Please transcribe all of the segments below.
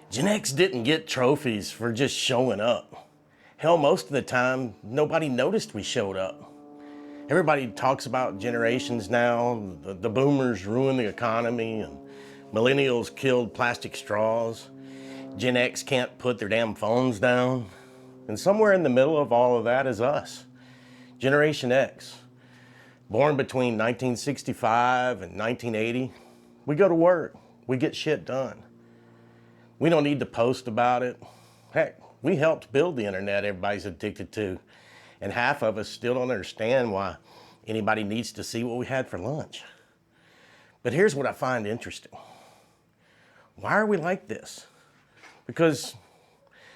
Gen X didn't get trophies for just showing up. Hell, most of the time, nobody noticed we showed up. Everybody talks about generations now. The boomers ruined the economy and millennials killed plastic straws. Gen X can't put their damn phones down. And somewhere in the middle of all of that is us, Generation X. Born between 1965 and 1980, we go to work, we get shit done. We don't need to post about it. Heck, we helped build the internet everybody's addicted to, and half of us still don't understand why anybody needs to see what we had for lunch. But here's what I find interesting. Why are we like this? Because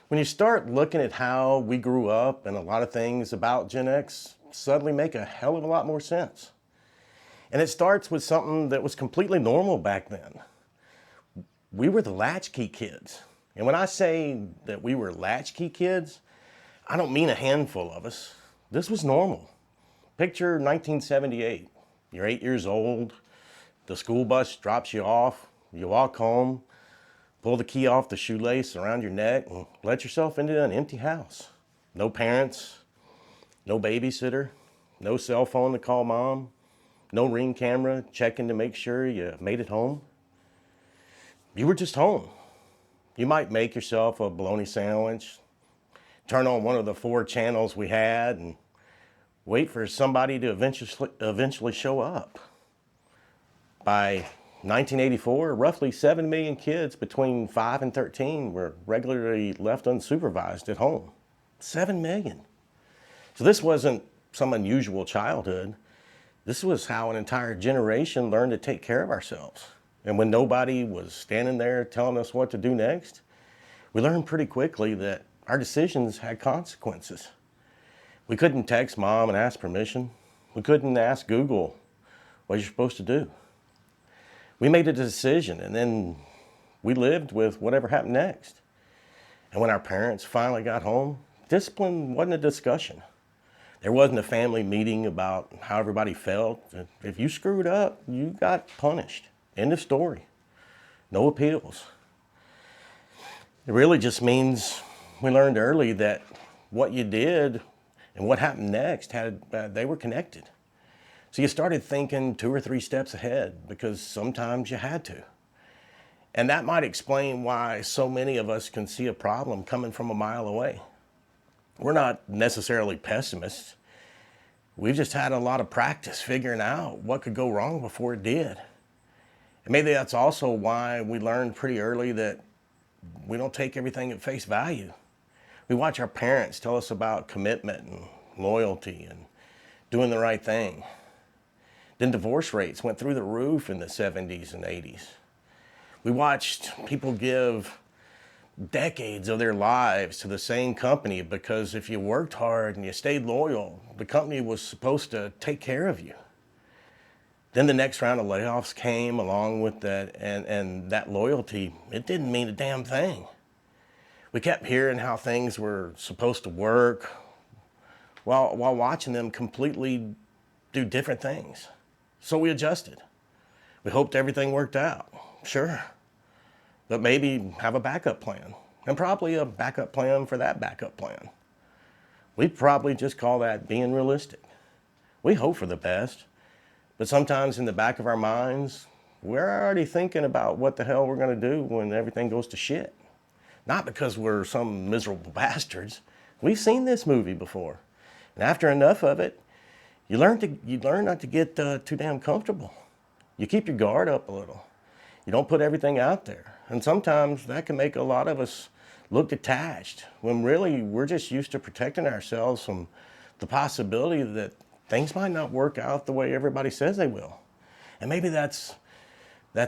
when you start looking at how we grew up, and a lot of things about Gen X suddenly make a hell of a lot more sense. And it starts with something that was completely normal back then. We were the Latchkey kids. And when I say that we were Latchkey kids, I don't mean a handful of us. This was normal. Picture 1978. You're 8 years old. The school bus drops you off. You walk home, pull the key off the shoelace around your neck, and let yourself into an empty house. No parents, no babysitter, no cell phone to call mom, no Ring camera checking to make sure you made it home. You were just home. You might make yourself a bologna sandwich, turn on one of the 4 channels we had, and wait for somebody to eventually show up. By 1984, roughly 7 million kids between 5 and 13 were regularly left unsupervised at home. 7 million. So this wasn't some unusual childhood. This was how an entire generation learned to take care of ourselves. And when nobody was standing there telling us what to do next, we learned pretty quickly that our decisions had consequences. We couldn't text mom and ask permission. We couldn't ask Google what you're supposed to do. We made a decision, and then we lived with whatever happened next. And when our parents finally got home, discipline wasn't a discussion. There wasn't a family meeting about how everybody felt. If you screwed up, you got punished. End of story. No appeals. It really just means we learned early that what you did and what happened next they were connected. So you started thinking 2 or 3 steps ahead because sometimes you had to. And that might explain why so many of us can see a problem coming from a mile away. We're not necessarily pessimists. We've just had a lot of practice figuring out what could go wrong before it did. And maybe that's also why we learned pretty early that we don't take everything at face value. We watch our parents tell us about commitment and loyalty and doing the right thing. Then divorce rates went through the roof in the 70s and 80s. We watched people give decades of their lives to the same company because if you worked hard and you stayed loyal, the company was supposed to take care of you. Then the next round of layoffs came along with that, and that loyalty, it didn't mean a damn thing. We kept hearing how things were supposed to work while watching them completely do different things. So we adjusted. We hoped everything worked out, sure. But maybe have a backup plan, and probably a backup plan for that backup plan. We'd probably just call that being realistic. We hope for the best. But sometimes in the back of our minds, we're already thinking about what the hell we're going to do when everything goes to shit. Not because we're some miserable bastards. We've seen this movie before. And after enough of it, you learn not to get too damn comfortable. You keep your guard up a little. You don't put everything out there. And sometimes that can make a lot of us look detached, when really we're just used to protecting ourselves from the possibility that things might not work out the way everybody says they will. And maybe that's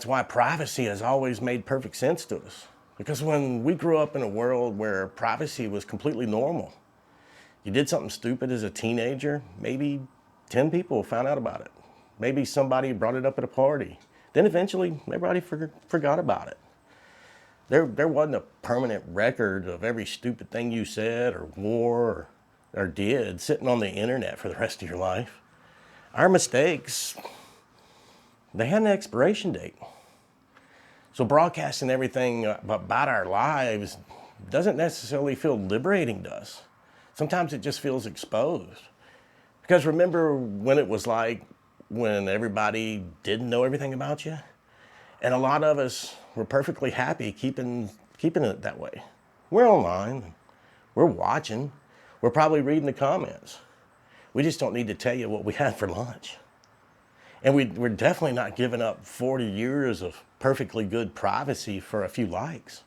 why privacy has always made perfect sense to us. Because when we grew up in a world where privacy was completely normal, you did something stupid as a teenager, maybe 10 people found out about it. Maybe somebody brought it up at a party. Then eventually everybody forgot about it. There wasn't a permanent record of every stupid thing you said or wore or did sitting on the internet for the rest of your life. Our mistakes, they had an expiration date. So broadcasting everything about our lives doesn't necessarily feel liberating to us. Sometimes it just feels exposed. Because remember when it was like when everybody didn't know everything about you? And a lot of us were perfectly happy keeping it that way. We're online, we're watching, we're probably reading the comments. We just don't need to tell you what we had for lunch. And we're definitely not giving up 40 years of perfectly good privacy for a few likes.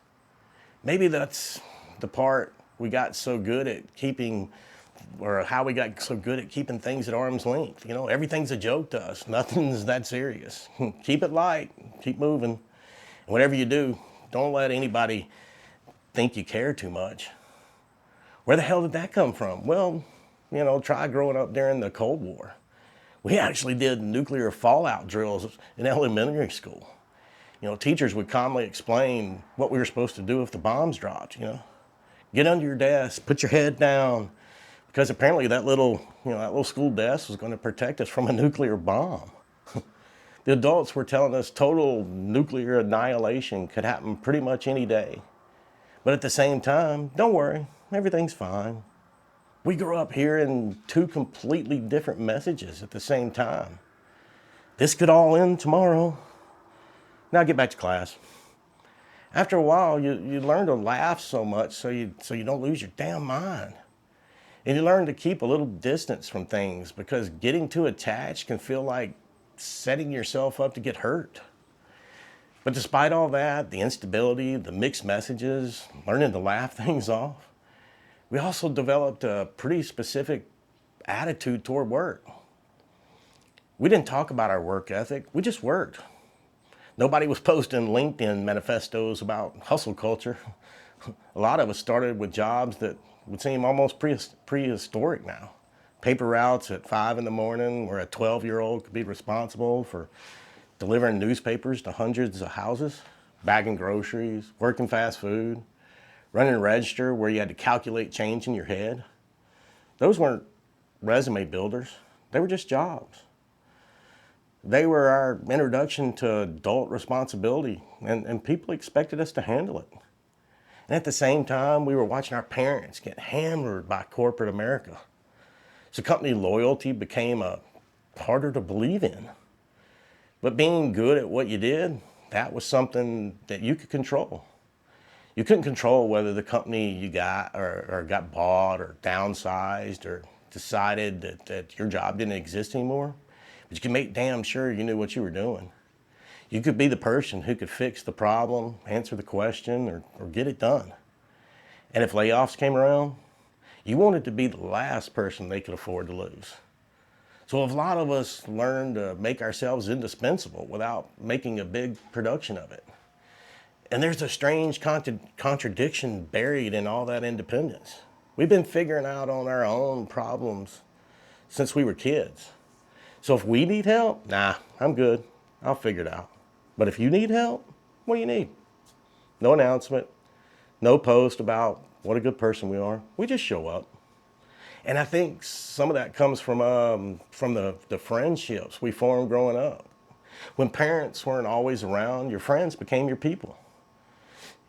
Maybe that's the part we got so good at keeping, or how we got so good at keeping things at arm's length. You know, everything's a joke to us. Nothing's that serious. Keep it light, keep moving. And whatever you do, don't let anybody think you care too much. Where the hell did that come from? Well, you know, try growing up during the Cold War. We actually did nuclear fallout drills in elementary school. You know, teachers would calmly explain what we were supposed to do if the bombs dropped, you know. Get under your desk, put your head down, because apparently that little school desk was going to protect us from a nuclear bomb. The adults were telling us total nuclear annihilation could happen pretty much any day. But at the same time, don't worry, everything's fine. We grew up hearing two completely different messages at the same time. This could all end tomorrow. Now get back to class. After a while, you learn to laugh so much so you don't lose your damn mind. And you learn to keep a little distance from things, because getting too attached can feel like setting yourself up to get hurt. But despite all that, the instability, the mixed messages, learning to laugh things off, we also developed a pretty specific attitude toward work. We didn't talk about our work ethic, we just worked. Nobody was posting LinkedIn manifestos about hustle culture. A lot of us started with jobs that would seem almost prehistoric now. Paper routes at 5 in the morning, where a 12-year-old could be responsible for delivering newspapers to hundreds of houses, bagging groceries, working fast food, running a register where you had to calculate change in your head. Those weren't resume builders, they were just jobs. They were our introduction to adult responsibility, and people expected us to handle it. And at the same time, we were watching our parents get hammered by corporate America. So company loyalty became harder to believe in. But being good at what you did, that was something that you could control. You couldn't control whether the company you got or got bought or downsized or decided that your job didn't exist anymore. But you could make damn sure you knew what you were doing. You could be the person who could fix the problem, answer the question, or get it done. And if layoffs came around, you wanted to be the last person they could afford to lose. So a lot of us learned to make ourselves indispensable without making a big production of it. And there's a strange contradiction buried in all that independence. We've been figuring out on our own problems since we were kids. So if we need help, nah, I'm good. I'll figure it out. But if you need help, what do you need? No announcement, no post about what a good person we are. We just show up. And I think some of that comes from the friendships we formed growing up. When parents weren't always around, your friends became your people.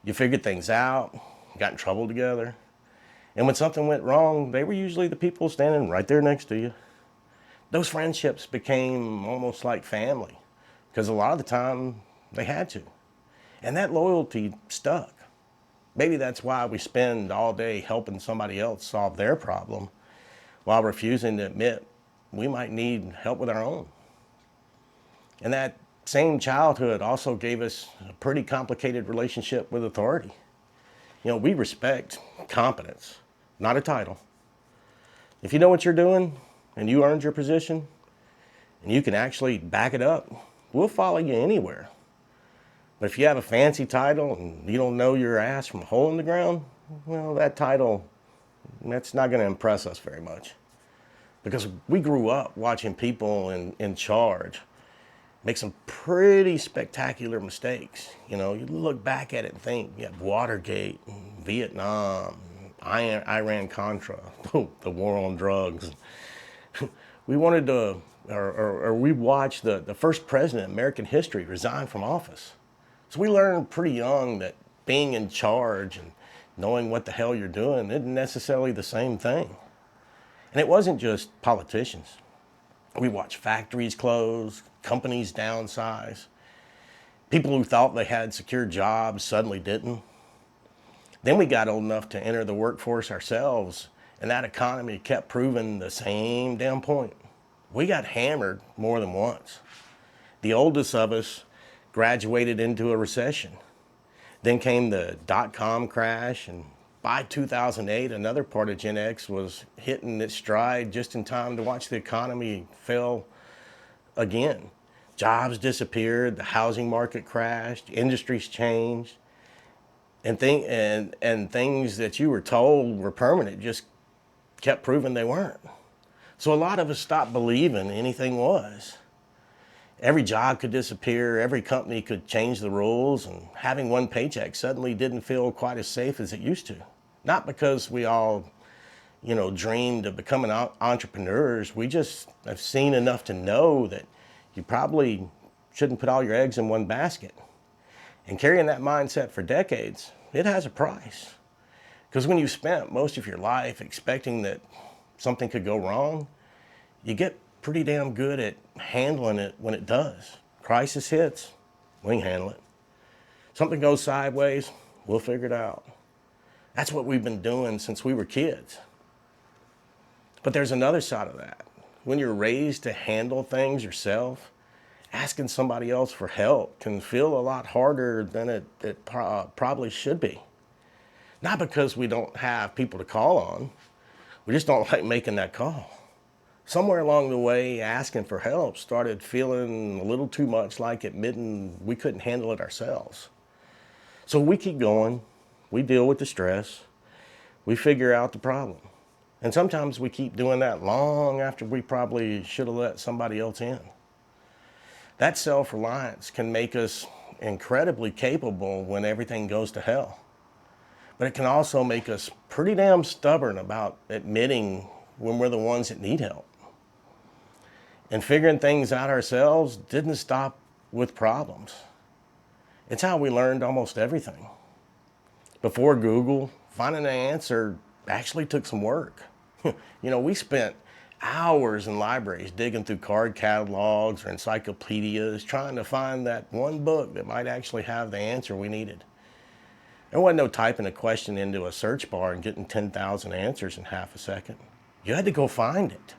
You figured things out, got in trouble together. And when something went wrong, they were usually the people standing right there next to you. Those friendships became almost like family, because a lot of the time they had to. And that loyalty stuck. Maybe that's why we spend all day helping somebody else solve their problem while refusing to admit we might need help with our own. And that same childhood also gave us a pretty complicated relationship with authority. You know, we respect competence, not a title. If you know what you're doing and you earned your position and you can actually back it up, we'll follow you anywhere. But if you have a fancy title and you don't know your ass from a hole in the ground, well, that title, that's not going to impress us very much. Because we grew up watching people in charge make some pretty spectacular mistakes. You know, you look back at it and think, you have Watergate, Vietnam, Iran-Contra, the war on drugs. We wanted to, or we watched the first president in American history resign from office. So we learned pretty young that being in charge and knowing what the hell you're doing isn't necessarily the same thing. And it wasn't just politicians. We watched factories close, companies downsize. People who thought they had secure jobs suddenly didn't. Then we got old enough to enter the workforce ourselves, and that economy kept proving the same damn point. We got hammered more than once. The oldest of us graduated into a recession. Then came the dot-com crash, and by 2008, another part of Gen X was hitting its stride just in time to watch the economy fail again. Jobs disappeared, the housing market crashed, industries changed, and things that you were told were permanent just kept proving they weren't. So a lot of us stopped believing anything was. Every job could disappear, every company could change the rules, and having one paycheck suddenly didn't feel quite as safe as it used to. Not because we all, dreamed of becoming entrepreneurs. We just have seen enough to know that you probably shouldn't put all your eggs in one basket. And carrying that mindset for decades, it has a price. Because when you've spent most of your life expecting that something could go wrong, you get pretty damn good at handling it when it does. Crisis hits, we can handle it. Something goes sideways, we'll figure it out. That's what we've been doing since we were kids. But there's another side of that. When you're raised to handle things yourself, asking somebody else for help can feel a lot harder than it probably should be. Not because we don't have people to call on, we just don't like making that call. Somewhere along the way, asking for help started feeling a little too much like admitting we couldn't handle it ourselves. So we keep going, we deal with the stress, we figure out the problem. And sometimes we keep doing that long after we probably should have let somebody else in. That self-reliance can make us incredibly capable when everything goes to hell. But it can also make us pretty damn stubborn about admitting when we're the ones that need help. And figuring things out ourselves didn't stop with problems. It's how we learned almost everything. Before Google, finding an answer actually took some work. We spent hours in libraries digging through card catalogs or encyclopedias trying to find that one book that might actually have the answer we needed. There wasn't no typing a question into a search bar and getting 10,000 answers in half a second. You had to go find it.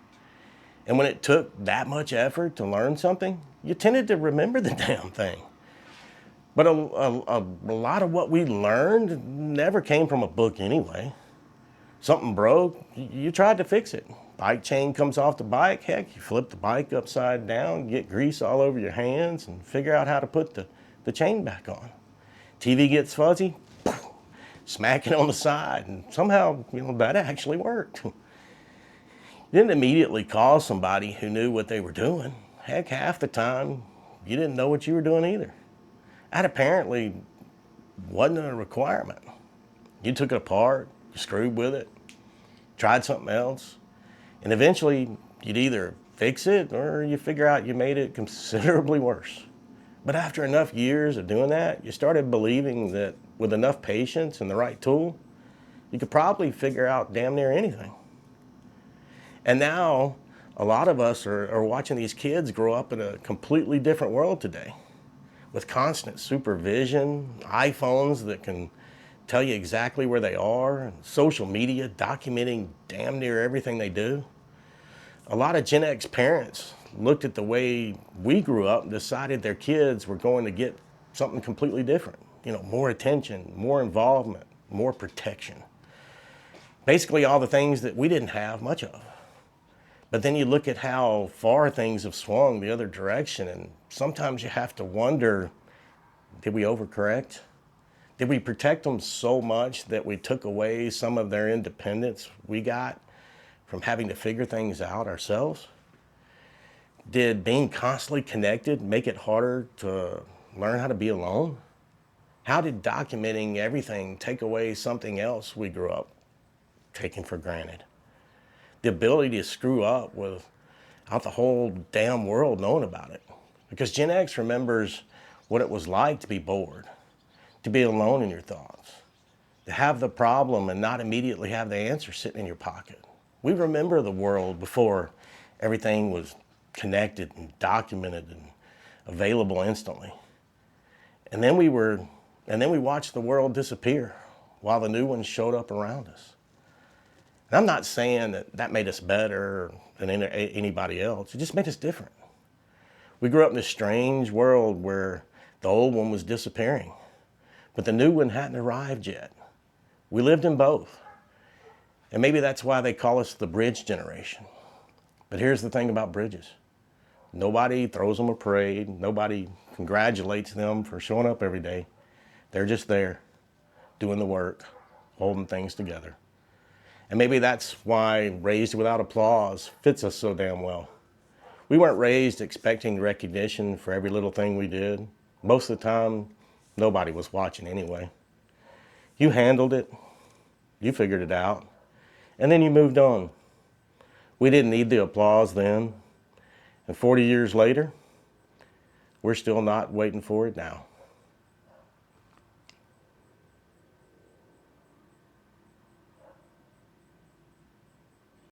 And when it took that much effort to learn something, you tended to remember the damn thing. But a lot of what we learned never came from a book anyway. Something broke, you tried to fix it. Bike chain comes off the bike, heck, you flip the bike upside down, get grease all over your hands, and figure out how to put the chain back on. TV gets fuzzy, smack it on the side, and somehow, that actually worked. You didn't immediately call somebody who knew what they were doing. Heck, half the time, you didn't know what you were doing either. That apparently wasn't a requirement. You took it apart, you screwed with it, tried something else, and eventually you'd either fix it or you figure out you made it considerably worse. But after enough years of doing that, you started believing that with enough patience and the right tool, you could probably figure out damn near anything. And now, a lot of us are watching these kids grow up in a completely different world today, with constant supervision, iPhones that can tell you exactly where they are, and social media documenting damn near everything they do. A lot of Gen X parents looked at the way we grew up and decided their kids were going to get something completely different. More attention, more involvement, more protection. Basically all the things that we didn't have much of. But then you look at how far things have swung the other direction, and sometimes you have to wonder, did we overcorrect? Did we protect them so much that we took away some of their independence we got from having to figure things out ourselves? Did being constantly connected make it harder to learn how to be alone? How did documenting everything take away something else we grew up taking for granted? The ability to screw up without the whole damn world knowing about it. Because Gen X remembers what it was like to be bored, to be alone in your thoughts, to have the problem and not immediately have the answer sitting in your pocket. We remember the world before everything was connected and documented and available instantly. And then we watched the world disappear while the new ones showed up around us. And I'm not saying that made us better than anybody else. It just made us different. We grew up in this strange world where the old one was disappearing, but the new one hadn't arrived yet. We lived in both. And maybe that's why they call us the bridge generation. But here's the thing about bridges. Nobody throws them a parade. Nobody congratulates them for showing up every day. They're just there, doing the work, holding things together. And maybe that's why raised without applause fits us so damn well. We weren't raised expecting recognition for every little thing we did. Most of the time, nobody was watching anyway. You handled it, you figured it out, and then you moved on. We didn't need the applause then, and 40 years later, we're still not waiting for it now.